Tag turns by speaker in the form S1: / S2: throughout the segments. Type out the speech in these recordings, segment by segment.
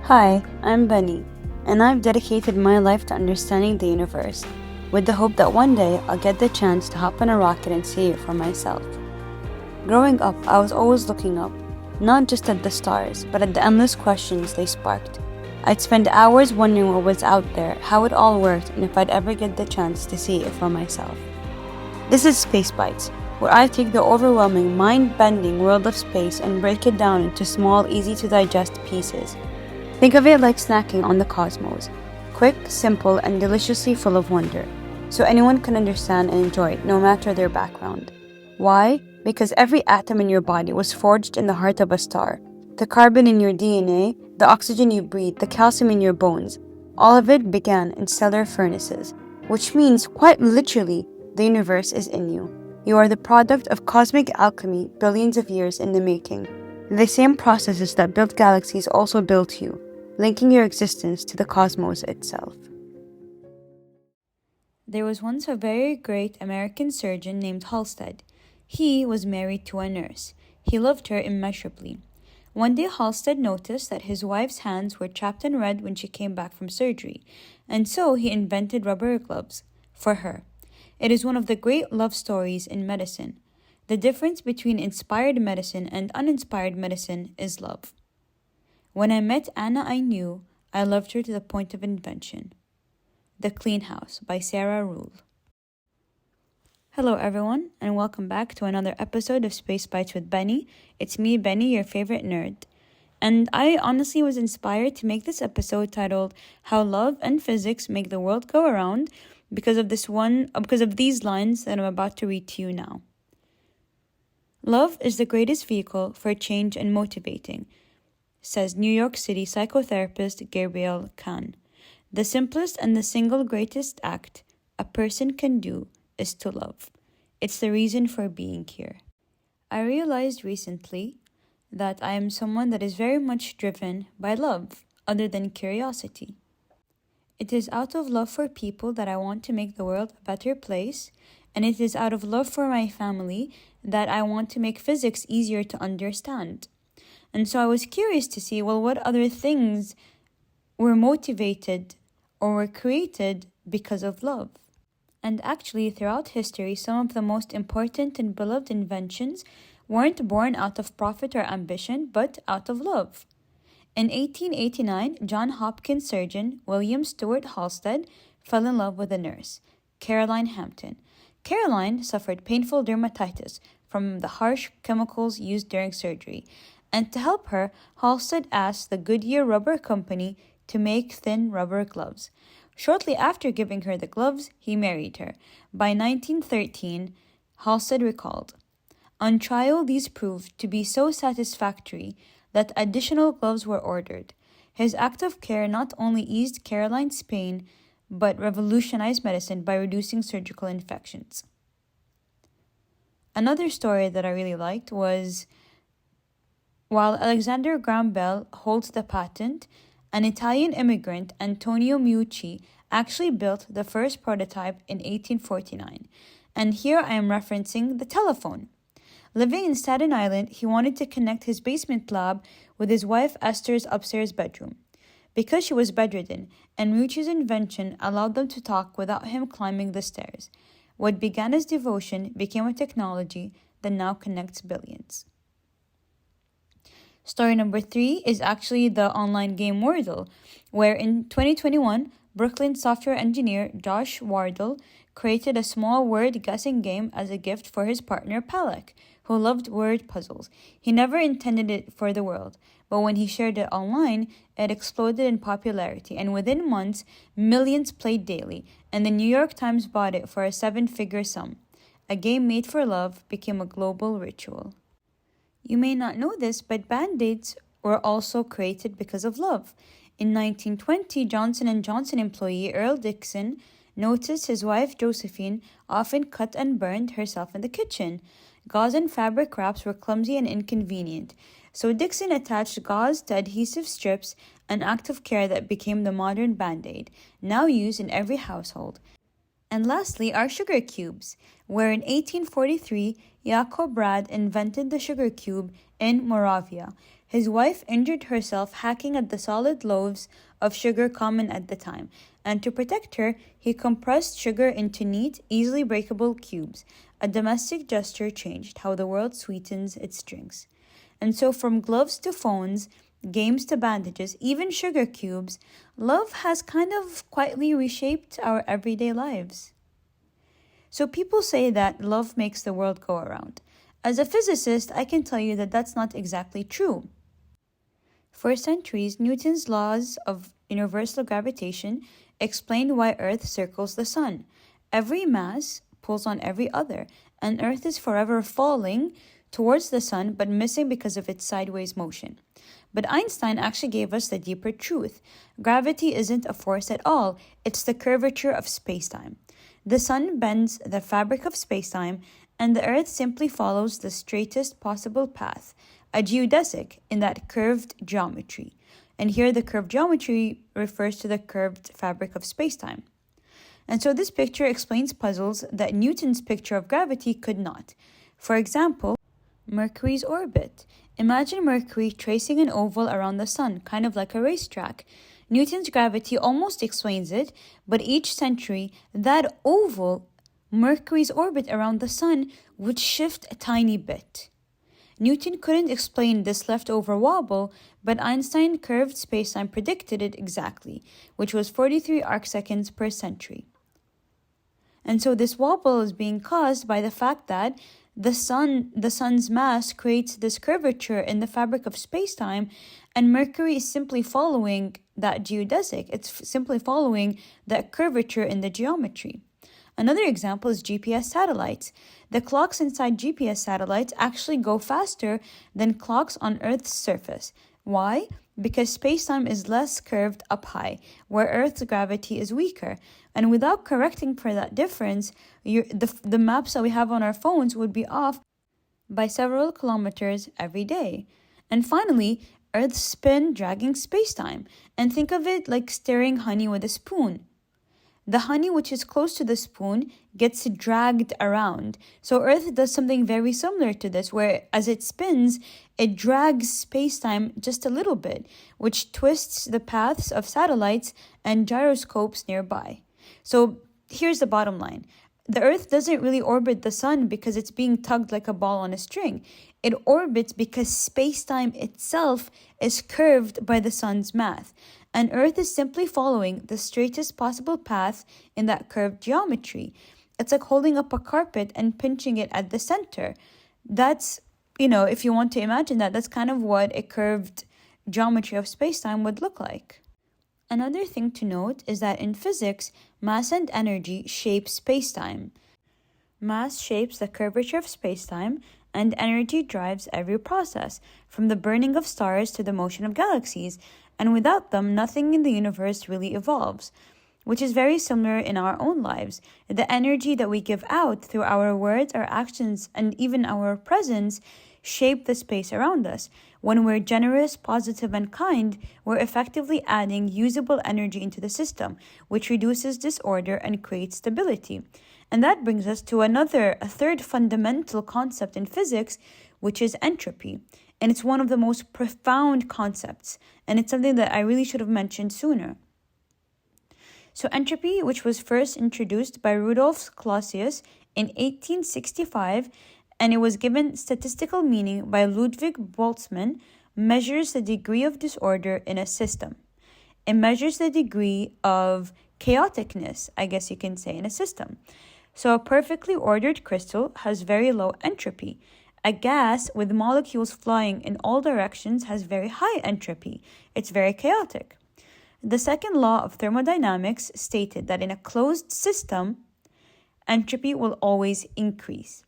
S1: Hi, I'm Benny, and I've dedicated my life to understanding the universe, with the hope that one day I'll get the chance to hop on a rocket and see it for myself. Growing up, I was always looking up, not just at the stars, but at the endless questions they sparked. I'd spend hours wondering what was out there, how it all worked, and if I'd ever get the chance to see it for myself. This is Space Bites, where I take the overwhelming, mind-bending world of space and break it down into small, easy-to-digest pieces. Think of it like snacking on the cosmos, quick, simple, and deliciously full of wonder, so anyone can understand and enjoy it no matter their background. Why? Because every atom in your body was forged in the heart of a star. The carbon in your DNA, the oxygen you breathe, the calcium in your bones, all of it began in stellar furnaces, which means, quite literally, the universe is in you. You are the product of cosmic alchemy, billions of years in the making. The same processes that built galaxies also built you, linking your existence to the cosmos itself. There was once a very great American surgeon named Halsted. He was married to a nurse. He loved her immeasurably. One day Halsted noticed that his wife's hands were chapped and red when she came back from surgery, and so he invented rubber gloves for her. It is one of the great love stories in medicine. The difference between inspired medicine and uninspired medicine is love. When I met Anna, I knew I loved her to the point of invention. The Clean House by Sarah Rule. Hello everyone, and welcome back to another episode of Space Bites with Benny. It's me, Benny, your favorite nerd. And I honestly was inspired to make this episode titled How Love and Physics Make the World Go Around because of these lines that I'm about to read to you now. Love is the greatest vehicle for change and motivating, says New York City psychotherapist Gabrielle Kahn. The simplest and the single greatest act a person can do is to love. It's the reason for being here. I realized recently that I am someone that is very much driven by love, other than curiosity. It is out of love for people that I want to make the world a better place, and it is out of love for my family that I want to make physics easier to understand. And so I was curious to see, what other things were motivated or were created because of love. And actually, throughout history, some of the most important and beloved inventions weren't born out of profit or ambition, but out of love. In 1889, Johns Hopkins surgeon William Stewart Halsted fell in love with a nurse, Caroline Hampton. Caroline suffered painful dermatitis from the harsh chemicals used during surgery, and to help her, Halsted asked the Goodyear Rubber Company to make thin rubber gloves. Shortly after giving her the gloves, he married her. By 1913, Halsted recalled, "On trial, these proved to be so satisfactory that additional gloves were ordered. His act of care not only eased Caroline's pain, but revolutionized medicine by reducing surgical infections." Another story that I really liked was, while Alexander Graham Bell holds the patent, an Italian immigrant, Antonio Meucci, actually built the first prototype in 1849. And here I am referencing the telephone. Living in Staten Island, he wanted to connect his basement lab with his wife Esther's upstairs bedroom, because she was bedridden, and Meucci's invention allowed them to talk without him climbing the stairs. What began as devotion became a technology that now connects billions. Story number 3 is actually the online game Wordle, where in 2021, Brooklyn software engineer Josh Wardle created a small word guessing game as a gift for his partner Palak, who loved word puzzles. He never intended it for the world, but when he shared it online, it exploded in popularity, and within months, millions played daily, and the New York Times bought it for a 7-figure sum. A game made for love became a global ritual. You may not know this, but Band-Aids were also created because of love. In 1920, Johnson & Johnson employee Earl Dixon noticed his wife Josephine often cut and burned herself in the kitchen. Gauze and fabric wraps were clumsy and inconvenient, so Dixon attached gauze to adhesive strips, an act of care that became the modern Band-Aid, now used in every household. And lastly are sugar cubes, where in 1843, Jacob Brad invented the sugar cube in Moravia. His wife injured herself hacking at the solid loaves of sugar common at the time, and to protect her, he compressed sugar into neat, easily breakable cubes. A domestic gesture changed how the world sweetens its drinks. And so, from gloves to phones, games to bandages, even sugar cubes, love has kind of quietly reshaped our everyday lives. So people say that love makes the world go around. As a physicist, I can tell you that that's not exactly true. For centuries, Newton's laws of universal gravitation explained why Earth circles the sun. Every mass pulls on every other, and Earth is forever falling towards the sun but missing because of its sideways motion. But Einstein actually gave us the deeper truth. Gravity isn't a force at all, it's the curvature of spacetime. The sun bends the fabric of spacetime, and the Earth simply follows the straightest possible path, a geodesic in that curved geometry. And here the curved geometry refers to the curved fabric of spacetime. And so this picture explains puzzles that Newton's picture of gravity could not. For example, Mercury's orbit. Imagine Mercury tracing an oval around the sun, kind of like a racetrack. Newton's gravity almost explains it, but each century, that oval, Mercury's orbit around the sun, would shift a tiny bit. Newton couldn't explain this leftover wobble, but Einstein curved spacetime predicted it exactly, which was 43 arcseconds per century. And so this wobble is being caused by the fact that the sun's mass creates this curvature in the fabric of spacetime, and Mercury is simply following that geodesic. It's simply following that curvature in the geometry. Another example is GPS satellites. The clocks inside GPS satellites actually go faster than clocks on Earth's surface. Why? Because spacetime is less curved up high, where Earth's gravity is weaker. And without correcting for that difference, the maps that we have on our phones would be off by several kilometers every day. And finally, Earth's spin dragging spacetime. And think of it like stirring honey with a spoon. The honey which is close to the spoon gets dragged around. So Earth does something very similar to this, where as it spins, it drags space-time just a little bit, which twists the paths of satellites and gyroscopes nearby. So here's the bottom line. The Earth doesn't really orbit the sun because it's being tugged like a ball on a string. It orbits because space-time itself is curved by the sun's mass. And Earth is simply following the straightest possible path in that curved geometry. It's like holding up a carpet and pinching it at the center. That's, if you want to imagine that, that's kind of what a curved geometry of spacetime would look like. Another thing to note is that in physics, mass and energy shape spacetime. Mass shapes the curvature of spacetime, and energy drives every process, from the burning of stars to the motion of galaxies, and without them, nothing in the universe really evolves, which is very similar in our own lives. The energy that we give out through our words, our actions, and even our presence shape the space around us. When we're generous, positive, and kind, we're effectively adding usable energy into the system, which reduces disorder and creates stability. And that brings us to a third fundamental concept in physics, which is entropy. And it's one of the most profound concepts, and it's something that I really should have mentioned sooner. So entropy, which was first introduced by Rudolf Clausius in 1865, and it was given statistical meaning by Ludwig Boltzmann, measures the degree of disorder in a system. It measures the degree of chaoticness, I guess you can say, in a system. So a perfectly ordered crystal has very low entropy. A gas with molecules flying in all directions has very high entropy. It's very chaotic. The second law of thermodynamics stated that in a closed system, entropy will always increase.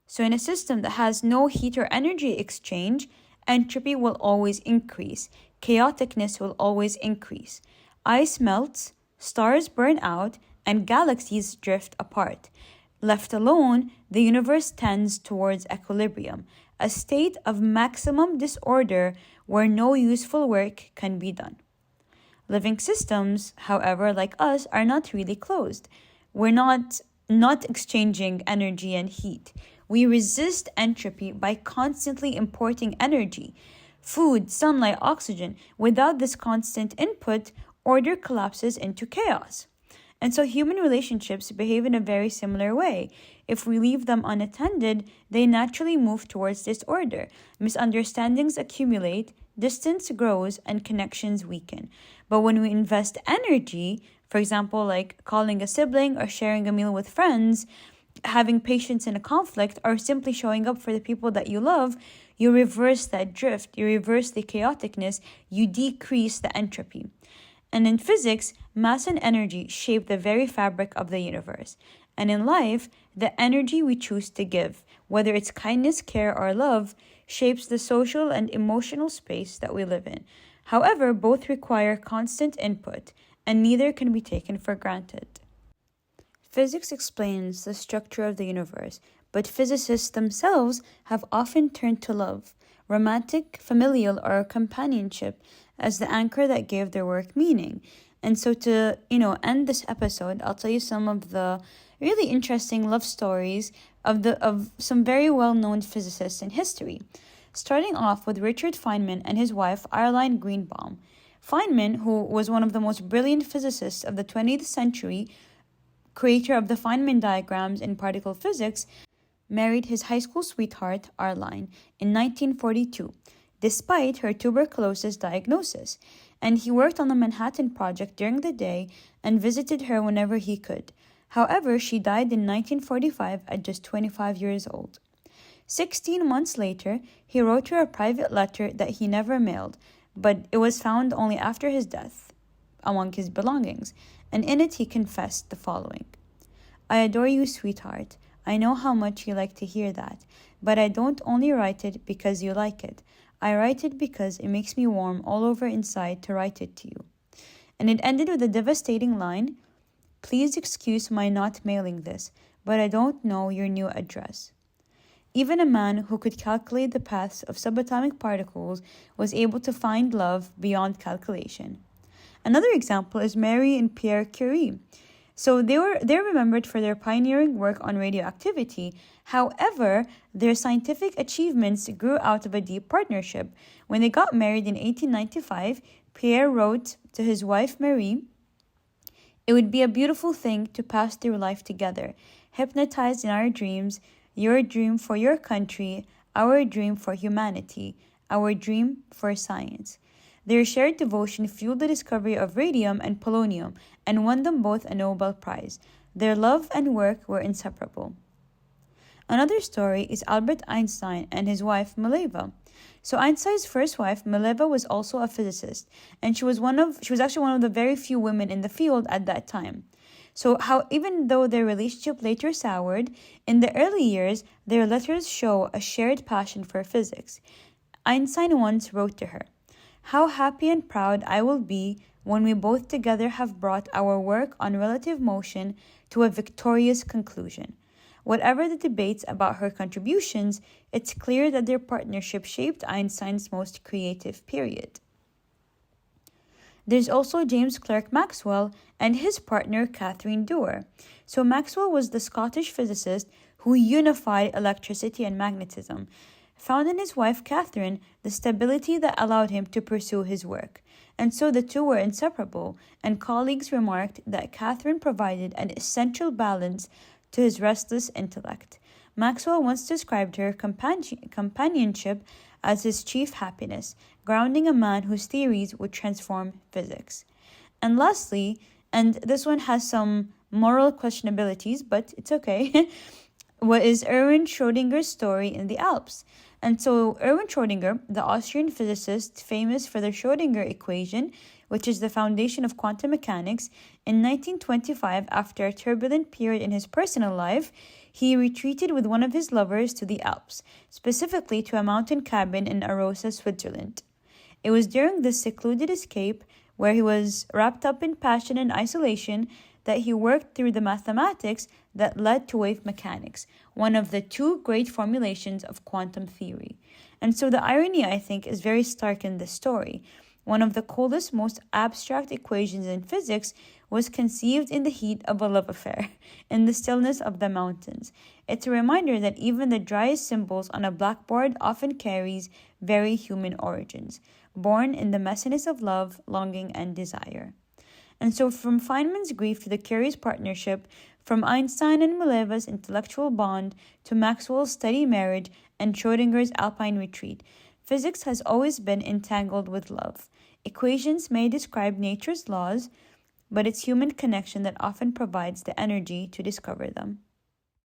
S1: So in a system that has no heat or energy exchange, entropy will always increase. Chaoticness will always increase. Ice melts, stars burn out, and galaxies drift apart. Left alone, the universe tends towards equilibrium, a state of maximum disorder where no useful work can be done. Living systems, however, like us, are not really closed. We're not exchanging energy and heat. We resist entropy by constantly importing energy. food, sunlight, oxygen. Without this constant input, order collapses into chaos. And so human relationships behave in a very similar way. If we leave them unattended, they naturally move towards disorder. Misunderstandings accumulate, distance grows, and connections weaken. But when we invest energy, for example, like calling a sibling or sharing a meal with friends, having patience in a conflict, or simply showing up for the people that you love, you reverse that drift, you reverse the chaoticness, you decrease the entropy. And in physics, mass and energy shape the very fabric of the universe. And in life, the energy we choose to give, whether it's kindness, care, or love, shapes the social and emotional space that we live in. However, both require constant input, and neither can be taken for granted. Physics explains the structure of the universe, but physicists themselves have often turned to love, romantic, familial, or companionship as the anchor that gave their work meaning. And so to, end this episode, I'll tell you some of the really interesting love stories of some very well-known physicists in history. Starting off with Richard Feynman and his wife, Arline Greenbaum. Feynman, who was one of the most brilliant physicists of the 20th century, creator of the Feynman diagrams in particle physics, married his high school sweetheart, Arline, in 1942. Despite her tuberculosis diagnosis, and he worked on the Manhattan Project during the day and visited her whenever he could. However, she died in 1945 at just 25 years old. 16 months later, he wrote her a private letter that he never mailed, but it was found only after his death among his belongings, and in it he confessed the following: "I adore you, sweetheart. I know how much you like to hear that, but I don't only write it because you like it. I write it because it makes me warm all over inside to write it to you." And it ended with a devastating line: "Please excuse my not mailing this, but I don't know your new address." Even a man who could calculate the paths of subatomic particles was able to find love beyond calculation. Another example is Marie and Pierre Curie. So they're remembered for their pioneering work on radioactivity. However, their scientific achievements grew out of a deep partnership. When they got married in 1895, Pierre wrote to his wife Marie, "It would be a beautiful thing to pass through life together, hypnotized in our dreams, your dream for your country, our dream for humanity, our dream for science." Their shared devotion fueled the discovery of radium and polonium and won them both a Nobel Prize. Their love and work were inseparable. Another story is Albert Einstein and his wife Mileva. So Einstein's first wife, Mileva, was also a physicist, and she was actually one of the very few women in the field at that time. So even though their relationship later soured, in the early years, their letters show a shared passion for physics. Einstein once wrote to her, "How happy and proud I will be when we both together have brought our work on relative motion to a victorious conclusion." Whatever the debates about her contributions, it's clear that their partnership shaped Einstein's most creative period. There's also James Clerk Maxwell and his partner Catherine Dewar. So Maxwell was the Scottish physicist who unified electricity and magnetism, found in his wife Catherine the stability that allowed him to pursue his work. And so the two were inseparable, and colleagues remarked that Catherine provided an essential balance to his restless intellect. Maxwell once described her companionship as his chief happiness, grounding a man whose theories would transform physics. And lastly, and this one has some moral questionabilities, but it's okay, what is Erwin Schrödinger's story in the Alps? And so Erwin Schrödinger, the Austrian physicist famous for the Schrödinger equation, which is the foundation of quantum mechanics, in 1925, after a turbulent period in his personal life, he retreated with one of his lovers to the Alps, specifically to a mountain cabin in Arosa, Switzerland. It was during this secluded escape, where he was wrapped up in passion and isolation, that he worked through the mathematics that led to wave mechanics, one of the two great formulations of quantum theory. And so the irony, I think, is very stark in this story. One of the coldest, most abstract equations in physics was conceived in the heat of a love affair, in the stillness of the mountains. It's a reminder that even the driest symbols on a blackboard often carries very human origins, born in the messiness of love, longing, and desire. And so from Feynman's grief to the curious partnership, from Einstein and Mileva's intellectual bond to Maxwell's steady marriage and Schrödinger's alpine retreat, physics has always been entangled with love. Equations may describe nature's laws, but it's human connection that often provides the energy to discover them.